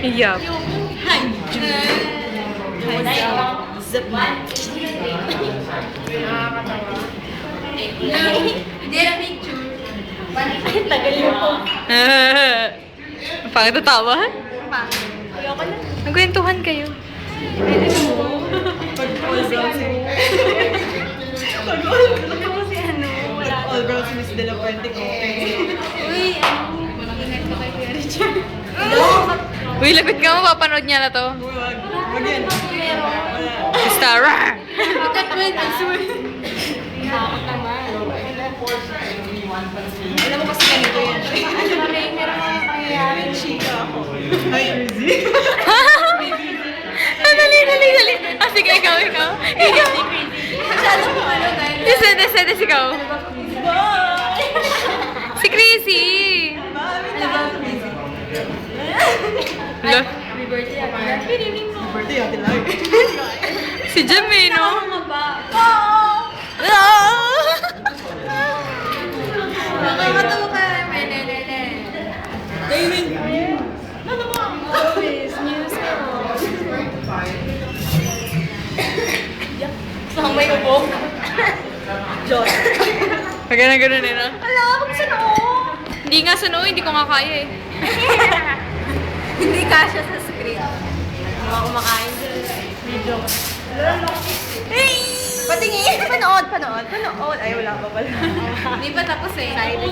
Yup. Hindi na picture. Tagal mo po. Pangit na tawa. Ayoko na. Nagkwentuhan kayo. Pag-all brown si... Pag-all brown si Miss De La Fuente ko. Uy, ingat ko kay Kuya Richard. Uy, lagot ka mo. Papanood niya na to. Wag yan. Stara! Wait, I swear. Nakakot naman. Alam mo kasi ganito yan. Meron akong pangyayari. Chika ako. Hi, Rizzy. Dali. Ah, sige, ikaw. Ikaw. Masyado ko ano dahil... Des, ikaw. Si Chrissy. Lo. Happy birthday, Happy birthday, Ate Lai. Si Jamie, no? Nakakatawa ka, Menelele. Gaming. Ano mo? Office, news ko. Saan may ubo? Diyos. Pag ganun eh, no? Wala, kung sa noo. Hindi nga sa noo, hindi ko nga kaya eh. Hindi kasha sa screen. Mga kumakain dyan. Video. Patingin! Panood! Ay, wala pa pala. Hindi pa tapos eh.